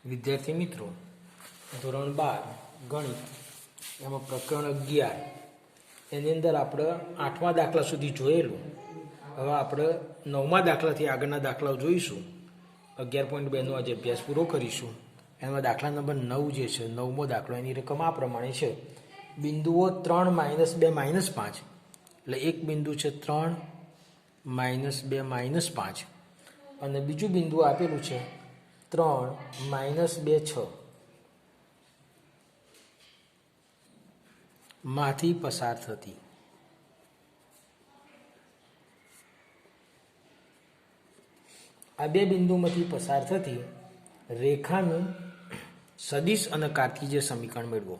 વિદ્યાર્થી મિત્રો, ધોરણ 12 ગણિત એમાં પ્રકરણ 11 એની અંદર આપણે 8મા દાખલા સુધી જોયેલું. હવે આપણે 9મા દાખલાથી આગળના દાખલાઓ જોઈશું. 11.2નો આજે અભ્યાસ પૂરો કરીશું. એમાં દાખલા નંબર 9 જે છે, 9મો દાખલો, એની રકમ આ પ્રમાણે છે. બિંદુઓ 3, -2, -5. એટલે એક બિંદુ છે 3, -2, -5 અને બીજું બિંદુ આપેલું છે 3, -2, 6 માંથી પસાર થતી આ બે બિંદુમાંથી પસાર થતી રેખાનું સદિશ અને કાર્તિજ્ય સમીકરણ મેળવો.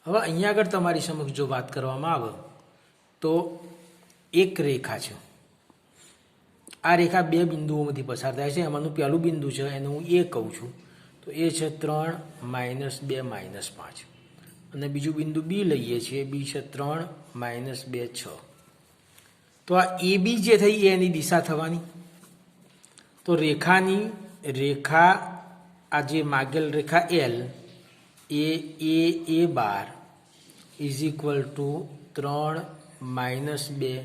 હવે અહીંયા આગળ તમારી સમક્ષ જો વાત કરવામાં આવે તો એક રેખા છે. આ રેખા બે બિંદુઓમાંથી પસાર થાય છે. એમાંનું પહેલું બિંદુ છે એને હું એ કહું છું, તો એ છે 3, -2, -5 અને બીજું બિંદુ બી લઈએ છીએ. બી છે 3, -2, 6. તો આ એ બી જે થઈ એની દિશા થવાની. તો રેખા આ જે માગેલ રેખા L A bar is equal to 3, -2,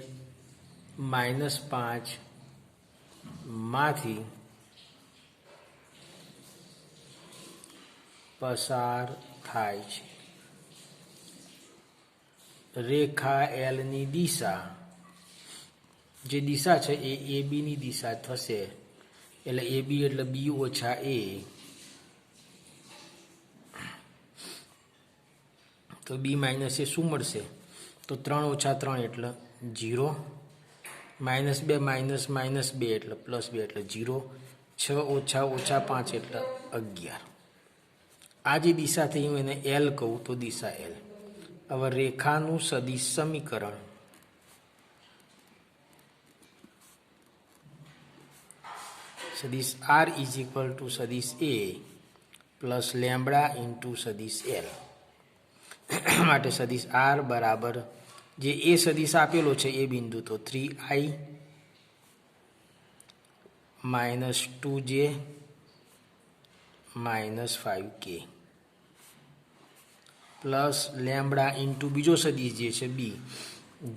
-5 માંથી પસાર થાય છે. રેખા એલની દિશા, જે દિશા છે એ બીની દિશા થશે. એટલે એ બી એટલે બી ઓછા એ, તો બી માઇનસ એ શું મળશે? તો 3 - 3 એટલે 0, -2 -2 એટલે +2 એટલે 0, 6 - 5 એટલે 11. આ જે દિશા થઈ હું એને એલ કહું, તો દિશા એલ. હવે રેખાનું સદિશ સમીકરણ સદિશ આર ઇઝ ઇક્વલ ટુ સદિશ એ પ્લસ લેમ્બડા ઇન્ટુ સદિશ એલ. માટે સદિશ આર બરાબર જે એ સદિશ આપેલો છે એ બિંદુ, તો 3i - 2j - 5k plus lambda into બીજો સદિશ જે છે બી,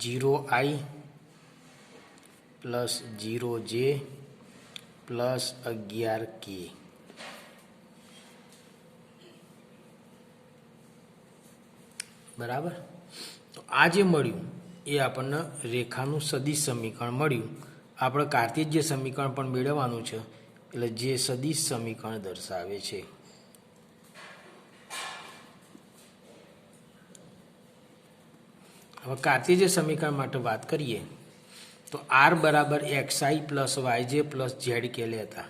0i plus 0j plus 11k. બરાબર. તો આ જે મળ્યું એ આપણને રેખાનું સદિશ સમીકરણ મળ્યું. આપણે કાર્તિજ્ય સમીકરણ પણ મેળવવાનું છે, એટલે જે સદિશ સમીકરણ દર્શાવે છે. હવે કાર્તિજ્ય સમીકરણ માટે વાત કરીએ તો આર બરાબર xi plus yj plus zk લેતા.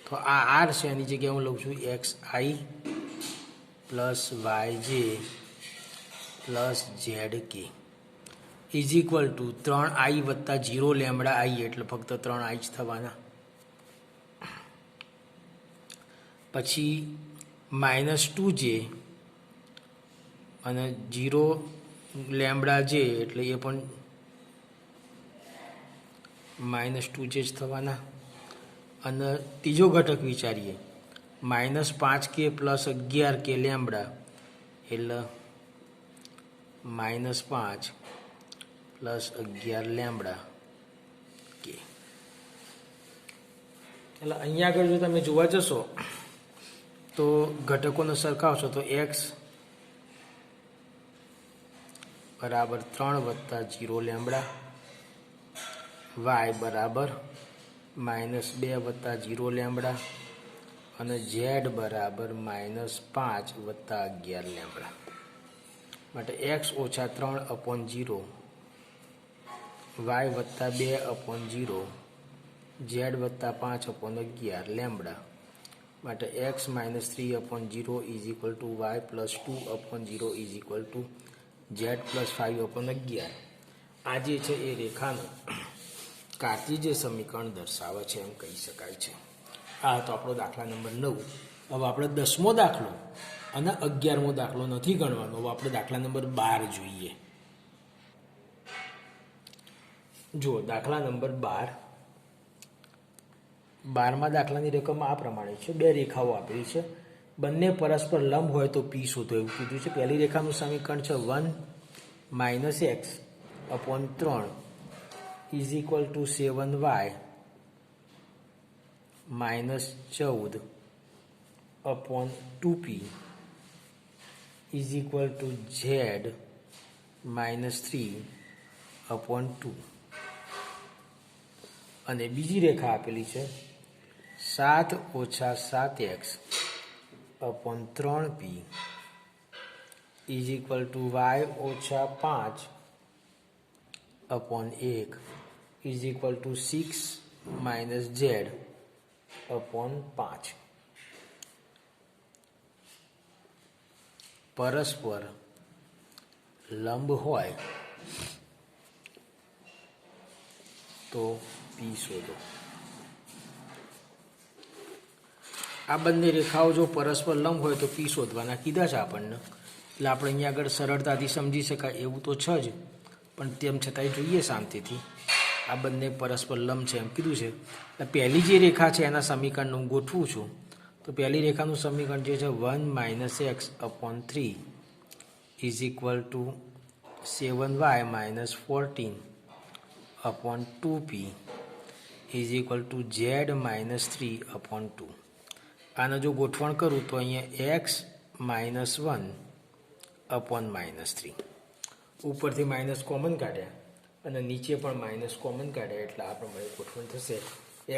તો આ આર છે, એની જગ્યાએ હું લઉં છું xi plus yj plus zk is equal two 3i વત્તા 0 લેમ્બડા i એટલે ફક્ત 3i જ થવાના. પછી -2j અને 0 લેમ્બડા j એટલે એ પણ -2j જ થવાના. અને ત્રીજો ઘટક વિચારીએ, -5k પ્લસ 11k લેમ્બડા એટલે -5 પ્લસ 11 લેમ્બડા કે. એટલે અહીંયા આગળ જો તમે જોવા જશો તો ઘટકોને સરખાવશો તો x બરાબર 3 વત્તા 0 લેમ્બડા, y બરાબર -2 વત્તા 0 લેમ્બડા અને z બરાબર -5 વત્તા 11 લેમ્બડા. માટે x ઓછા 3/0, y વત્તા 2/0, z વત્તા 5/11 લેમ્બડા. માટે x - 3/0 is equal two y plus 2/0 is equal to Z plus 5/11 આ જે છે એ રેખાનું કાર્ટેશિયન સમીકરણ દર્શાવે છે એમ કહી શકાય છે. આ હતો આપણો દાખલા નંબર 9. હવે આપણે 10મો દાખલો અને 11મો દાખલો નથી ગણવાનો. હવે આપણે દાખલા નંબર 12 જોઈએ. જુઓ દાખલા નંબર 12. 12મા દાખલાની રકમ આ પ્રમાણે છે. બે રેખાઓ આપેલી છે, બંને પરસ્પર લંબ હોય તો પી શોધો એવું કીધું છે. પહેલી રેખાનું સમીકરણ છે 1 - x upon 3 is equal to 7y minus 14 upon 2p is equal to z minus 3 upon 2. અને બીજી રેખા આપેલી છે 7 - 7x upon 3p is equal to y - 5 upon 1 is equal to 6 minus z upon 5. પરસ્પર લંબ હોય તો પી શોધો. આ બંને રેખાઓ જો પરસ્પર લંબ હોય તો પી શોધવાના કીધા છે આપણને. એટલે આપણે અહીંયા આગળ સરળતાથી સમજી શકાય એવું તો છે જ, પણ તેમ છતાંય જોઈએ શાંતિથી. આ બંને પરસ્પર લંબ છે એમ કીધું છે. એટલે પહેલી જે રેખા છે એના સમીકરણનું હું ગોઠવું છું. તો પહેલી રેખાનું સમીકરણ જે છે 1 - x upon 3 is equal to 7y minus 14 upon 2p is equal to z minus 3 upon 2. આને જો ગોઠવણ કરું તો અહીંયા x minus 1 upon minus 3. ઉપરથી માઇનસ કોમન કાઢ્યા અને નીચે પણ માઇનસ કોમન કાઢ્યા એટલે આ પ્રમાણે ગોઠવણ થશે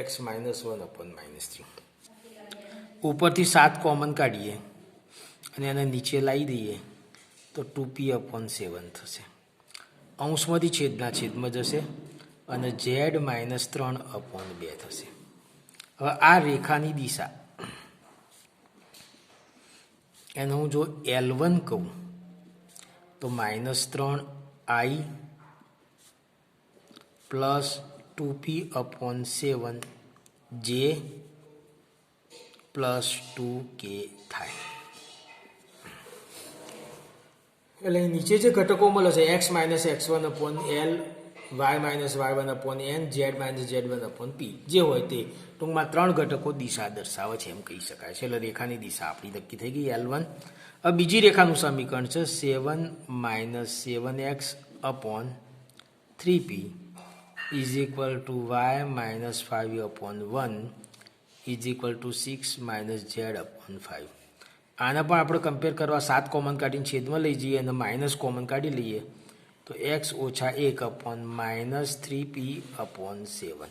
x minus 1 upon minus 3. ઉપરથી 7 કોમન કાઢીએ અને એને નીચે લાવી દઈએ તો 2p upon 7 થશે. અંશમાંથી છેદના છેદમાં જશે અને z minus 3 upon 2 થશે. હવે આ રેખાની દિશા એને હું જો L1 કહું તો -3i plus 2p upon 7 j plus 2k થાય. એટલે નીચે જે ઘટકો મળે છે x - x1 upon l, y - y1 upon n, z - z1 upon p જે હોય તે ટૂંકમાં 3 ઘટકો દિશા દર્શાવે છે એમ કહી શકાય છે. એટલે રેખાની દિશા આપણી નક્કી થઈ ગઈ L1. હવે બીજી રેખાનું સમીકરણ છે 7 - 7x upon 3p is equal to y minus 5 upon 1 is equal to 6 minus z upon 5. આને પણ આપણે કમ્પેર કરવા 7 કોમન કાઢીને છેદમાં લઈ જઈએ અને માઇનસ કોમન કાઢી લઈએ તો x - 1 upon minus 3p upon 7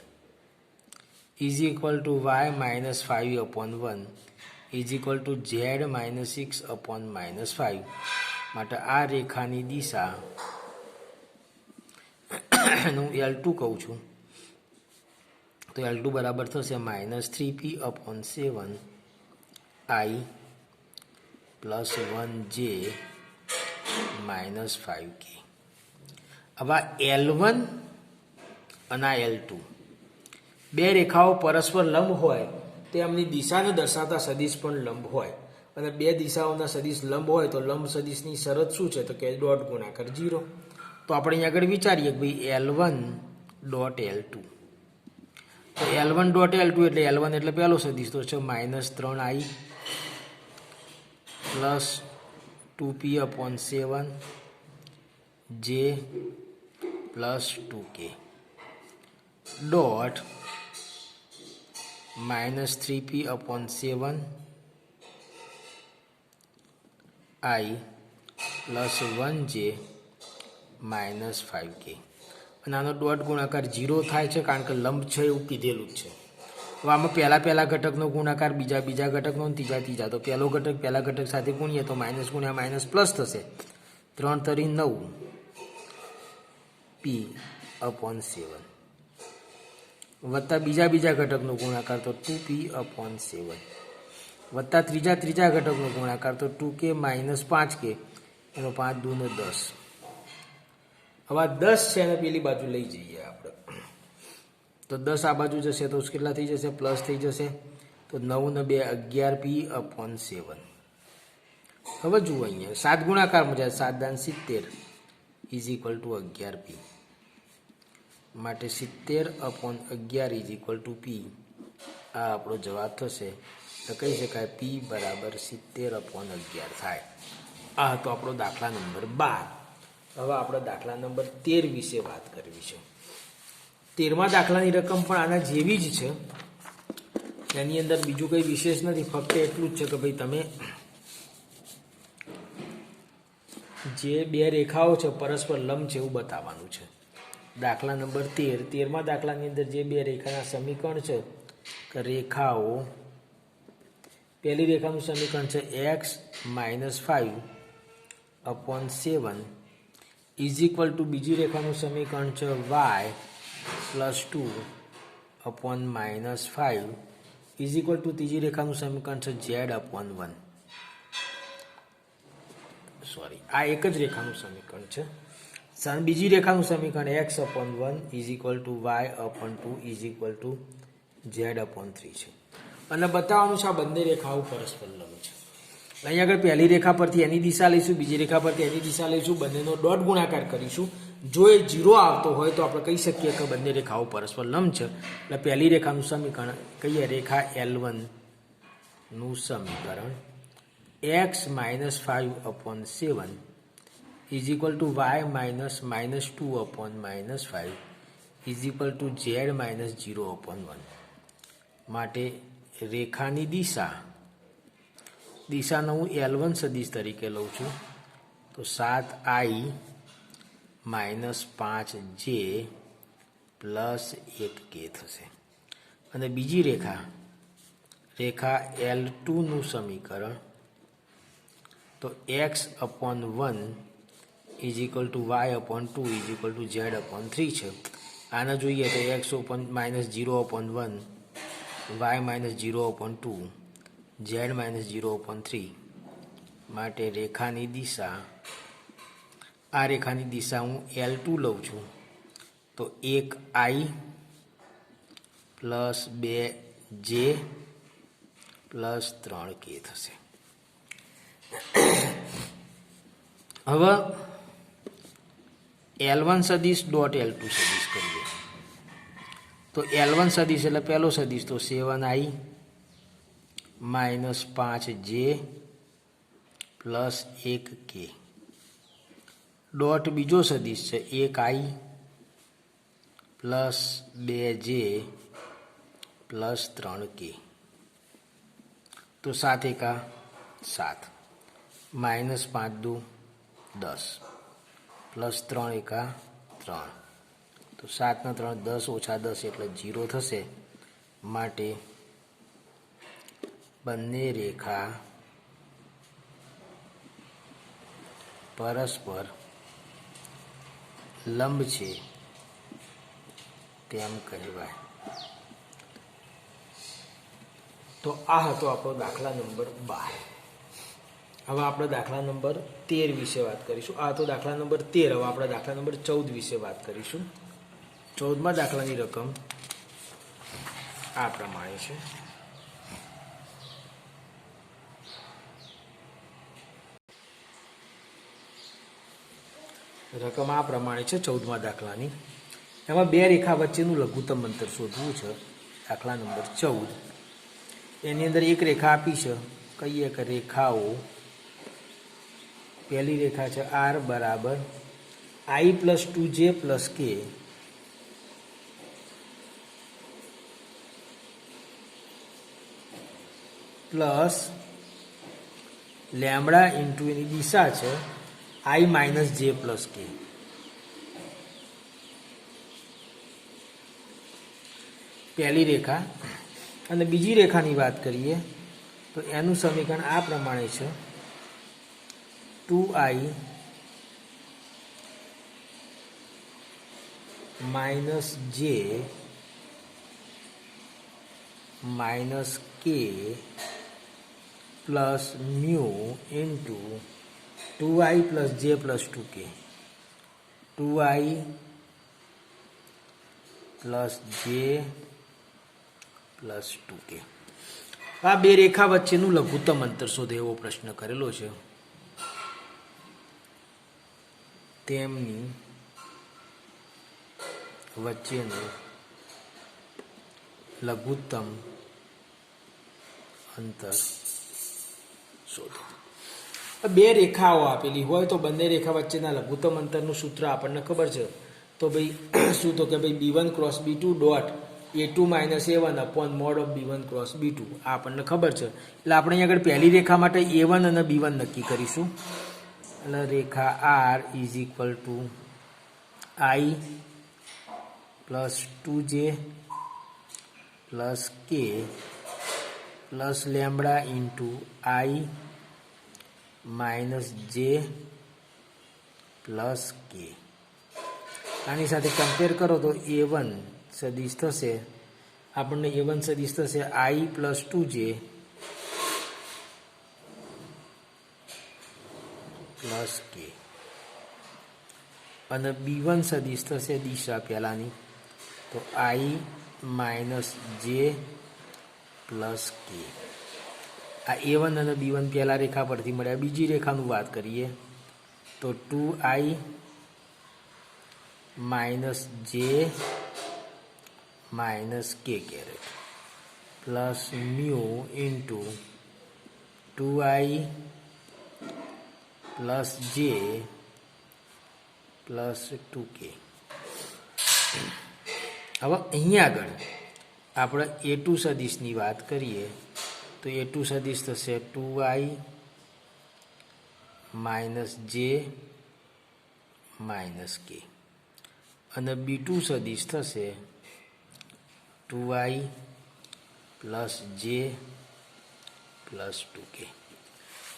is equal to y minus 5 upon 1 is equal to z minus 6 upon minus 5. માટે આ રેખાની દિશા હું L2 કહું છું તો L2 બરાબર થશે -3p upon 7 i plus 1j minus 5k. હવે L1 અને L2 બે રેખાઓ પરસ્પર લંબ હોય તે એમની દિશાને દર્શાવતા સદિશ પણ લંબ હોય અને બે દિશાઓના સદિશ લંબ હોય તો લંબ સદિશની શરત શું છે તો કે ડોટ ગુણાકાર 0. તો આપણે અહીંયા આગળ વિચારીએ કે ભાઈ L1 ડોટ L2. તો L1 ડોટ L2 એટલે L1 એટલે પહેલો સદિશ તો છે -3i plus 2p upon 7 j plus 2k dot -3p upon 7 i plus 1j minus 5k. અને આનો ડોટ ગુણાકાર 0 થાય છે કારણ કે લંબ છે એવું કીધેલું જ છે. હવે આમાં પહેલા ઘટકનો ગુણાકાર બીજા ઘટકનો ત્રીજા તો પહેલો ઘટક પહેલા ઘટક સાથે ગુણીએ તો માઇનસ ગુણ્યા માઇનસ પ્લસ થશે 3 × 3 = 9 p upon 7 વત્તા બીજા ઘટકનો ગુણાકાર તો 2p upon 7 વત્તા ત્રીજા ઘટકનો ગુણાકાર તો 2k - 5k એનો 5 × 2 = 10 હવે 10 છે અને પેલી બાજુ લઈ જઈએ આપણે, તો 10 આ બાજુ જશે તો કેટલા થઈ જશે? પ્લસ થઈ જશે. તો 9 ને 2 11p/7. હવે જુઓ અહીંયા 7 ગુણાકારમાં જાય, 7 × 70 ઇઝ ઇક્વલ ટુ 11p. માટે 70/11 ઇઝ ઇક્વલ ટુ p. આ આપણો જવાબ થશે. તો કહી શકાય p બરાબર 70/11 થાય. આ હતો આપણો દાખલા નંબર 12. હવે આપણે દાખલા નંબર 13 વિશે વાત કરવી છે. 13મા દાખલાની રકમ પણ આના જેવી જ છે. એની અંદર બીજું કંઈ વિશેષ નથી, ફક્ત એટલું જ છે કે ભાઈ તમે જે બે રેખાઓ છે પરસ્પર લંબ છે એવું બતાવવાનું છે. દાખલા નંબર 13મા દાખલાની અંદર જે બે રેખાના સમીકરણ છે કે રેખાઓ, પહેલી રેખાનું સમીકરણ છે x - 5/7 ઇઝ ઇક્વલ ટુ બીજી રેખાનું સમીકરણ છે y + 2/-5 ઇઝ ઇક્વલ ટુ ત્રીજી રેખાનું સમીકરણ છે z/1. સોરી, આ એક જ રેખાનું સમીકરણ છે. બીજી રેખાનું સમીકરણ x/1 is equal two y/2 is equal two z/3 છે. અને બતાવવાનું છે આ બંને રેખાઓ પરસ્પર લંબ છે. અહીંયા આગળ પહેલી રેખા પરથી એની દિશા લઈશું, બીજી રેખા પરથી એની દિશા લઈશું, બંનેનો ડોટ ગુણાકાર કરીશું. જો એ 0 આવતો હોય તો આપણે કહી શકીએ કે બંને રેખાઓ પરસ્પર લંબ છે. એટલે પહેલી રેખાનું સમીકરણ કહીએ, રેખા L1 નું સમીકરણ x - 5/7 is equal two y - -2/-5 is equal two z - 0/1. માટે રેખાની દિશાને હું L1 સદિશ તરીકે લઉં છું, તો 7i - 5j + 1k થશે. અને બીજી રેખા L2 નું સમીકરણ તો x/1 is equal two y/2 is equal two z/3 છે. આને જોઈએ તો x - 0/1 y - 0/2 z - 0/3. માટે આ રેખાની દિશા હું L2 લઉં છું, તો 1i + 2j + 3k થશે. હવે L1 સદિશ ડોટ L2 સદિશ કરીએ. તો L1 સદિશ એટલે પહેલો સદિશ તો 7i - 5j + 1k. ડોટ બીજો સદિશ છે 1i + 2j + 3k. તો 7 એકા 7, -5 દુ 10 + 3 એકા 3. તો 7 ને 3 10, ઓછા 10 એટલે 0 થશે. માટે બંને રેખા પરસ્પર લંબ છે તેમ કહેવાય. તો આ હતો આપણો દાખલા નંબર 12. હવે આપણે દાખલા નંબર 13 વિશે વાત કરીશું. આ તો દાખલા નંબર 13. હવે આપણે દાખલા નંબર 14 વિશે વાત કરીશું. 14મા દાખલાની રકમ આ પ્રમાણે છે. રકમ આ પ્રમાણે છે 14મા દાખલાની. એમાં બે રેખા વચ્ચેનું લઘુત્તમ અંતર શોધવું છે. દાખલા નંબર 14. એની અંદર એક રેખા આપી છે, કહીએ કે રેખાઓ, પહેલી રેખા છે r બરાબર i + 2j + k plus lambda into એની દિશા છે i - j + k. પહેલી રેખા. અને બીજી રેખાની વાત કરીએ તો એનું સમીકરણ આ પ્રમાણે છે 2i - j - k plus μ into 2i + j + 2k. 2i plus j plus 2k. આ બે રેખા વચ્ચેનું લઘુત્તમ અંતર શોધે એવો પ્રશ્ન કરેલો છે. તેમની વચ્ચેનું લઘુત્તમ અંતર શોધો. બે રેખાઓ આપેલી હોય તો બંને રેખા વચ્ચેના લઘુત્તમ અંતરનું સૂત્ર આપણને ખબર છે. તો ભાઈ શું તો કે ભાઈ b1 cross b2 dot a2 minus a1 upon mode of b1 cross b2 આ આપણને ખબર છે. એટલે આપણે અહીં આગળ પહેલી રેખા માટે a1 અને b1 નક્કી કરીશું. એટલે રેખા r is equal two i plus 2j plus k plus lambda into i minus જે પ્લસ કે. આની સાથે કમ્પેર કરો તો a1 સદિશ થશે, આપણને a1 સદિશ થશે i પ્લસ 2j પ્લસ કે, અને b1 સદિશ થશે દિશા પહેલાની તો i માઇનસ જે પ્લસ કે. આ a1 અને b1 પહેલા રેખા પરથી મળ્યા. બીજી રેખાનું વાત કરીએ તો 2i minus j minus k caret plus mu into 2i plus j plus 2k. હવે અહીંયા આગળ આપણે a2 સદિશની વાત કરીએ તો a2 સદિશ થશે 2i માઇનસ જે માઇનસ કે, અને b2 સદિશ થશે 2i plus j plus 2k.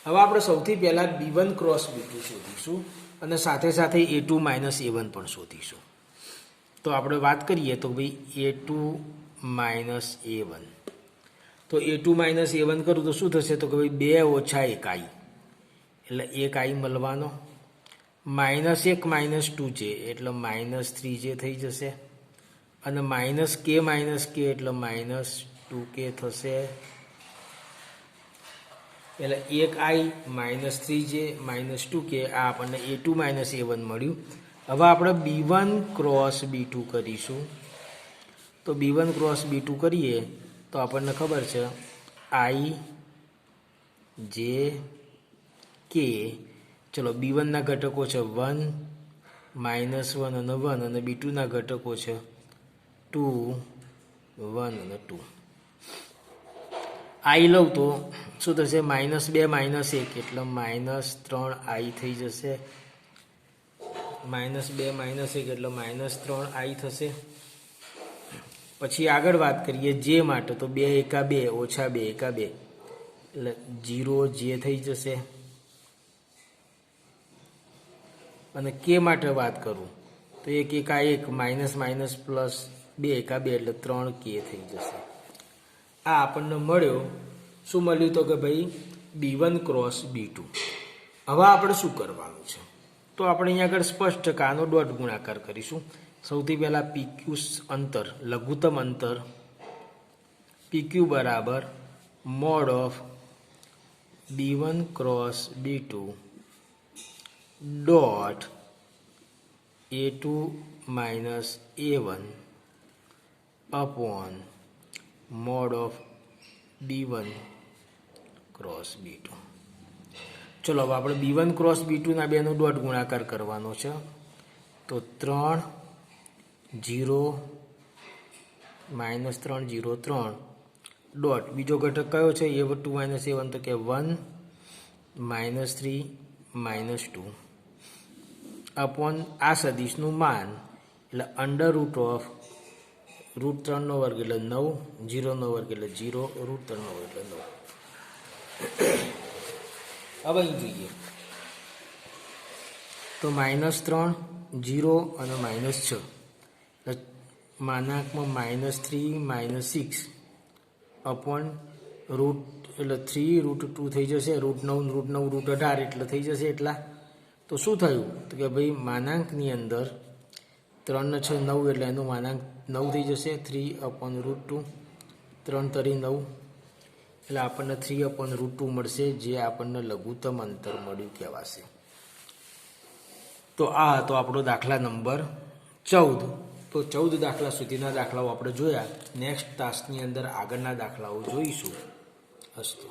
હવે આપણે સૌથી પહેલાં b1 ક્રોસ b2 શોધીશું અને સાથે સાથે a2 માઇનસ a1 પણ શોધીશું. તો આપણે વાત કરીએ તો ભાઈ a2 માઇનસ a1, તો a2 માઇનસ a1 કરું તો શું થશે તો કે ભાઈ 2 ઓછા 1i એટલે 1i મળવાનો, માઇનસ 1 માઇનસ 2j એટલે માઇનસ 3j થઈ જશે, અને માઇનસ k એટલે માઇનસ 2k થશે. એટલે 1i minus 3j minus 2k આ આપણને a2 માઇનસ a1 મળ્યું. હવે આપણે b1 ક્રોસ b2 કરીશું. તો b1 ક્રોસ b2 કરીએ તો આપણને ખબર છે i જે કે. ચલો b1ના ઘટકો છે 1 માઇનસ 1 અને 1, અને b2ના ઘટકો છે 2 1 અને 2. i લઉં તો શું થશે માઇનસ 2 માઇનસ 1 એટલે માઇનસ 3i થઈ જશે, માઇનસ 2 માઇનસ 1 એટલે માઇનસ 3i થશે. પછી આગળ વાત કરીએ જે માટે તો 2 એકા 2 ઓછા 2 એકા 2 એટલે 0 જે થઈ જશે. અને કે માટે વાત કરું તો 1 એકા 1 માઇનસ માઇનસ પ્લસ 2 એકા 2 એટલે 3k થઈ જશે. આ આપણને મળ્યો. શું મળ્યું તો કે ભાઈ b1 ક્રોસ b2. હવે આપણે શું કરવાનું છે તો આપણે અહીંયા આગળ સ્પષ્ટ કે આનો ડોટ ગુણાકાર કરીશું. સૌથી પહેલાં pq અંતર લઘુત્તમ અંતર pq બરાબર mode of b1 cross b2 dot a2 minus a1 upon mode of b1 cross b2. ચલો હવે આપણે b1 ક્રોસ b2ના બેનો ડોટ ગુણાકાર કરવાનો છે. તો 3 0 માઇનસ 3 0 3 ડોટ બીજો ઘટક કયો છે a2 માઇનસ a1 તો કે 1 માઇનસ 3 માઇનસ 2 અપોન આ સદિશનું માન એટલે અંડર રૂટ ઓફ રૂટ 3નો વર્ગ એટલે 9, 0નો વર્ગ એટલે 0, રૂટ 3નો વર્ગ એટલે 9. હવે અહીં જોઈએ તો માઇનસ 3 0 અને માઇનસ 6 એટલે માનાંકમાં માઇનસ 3 માઇનસ 6 અપોન રૂટ એટલે 3 રૂટ 2 થઈ જશે, રૂટ 9 રૂટ 18 એટલે થઈ જશે એટલા તો શું થયું તો કે ભાઈ માનાંકની અંદર 3 ને 6 9 એટલે એનું માનાંક 9 થઈ જશે 3/√2 3 તરી 9 એટલે આપણને 3/√2 મળશે જે આપણને લઘુત્તમ અંતર મળ્યું કહેવાશે. તો આ હતો આપણો દાખલા નંબર 14. તો 14 દાખલા સુધીના દાખલાઓ આપણે જોયા. નેક્સ્ટ તાસની અંદર આગળના દાખલાઓ જોઈશું. અસ્તુ.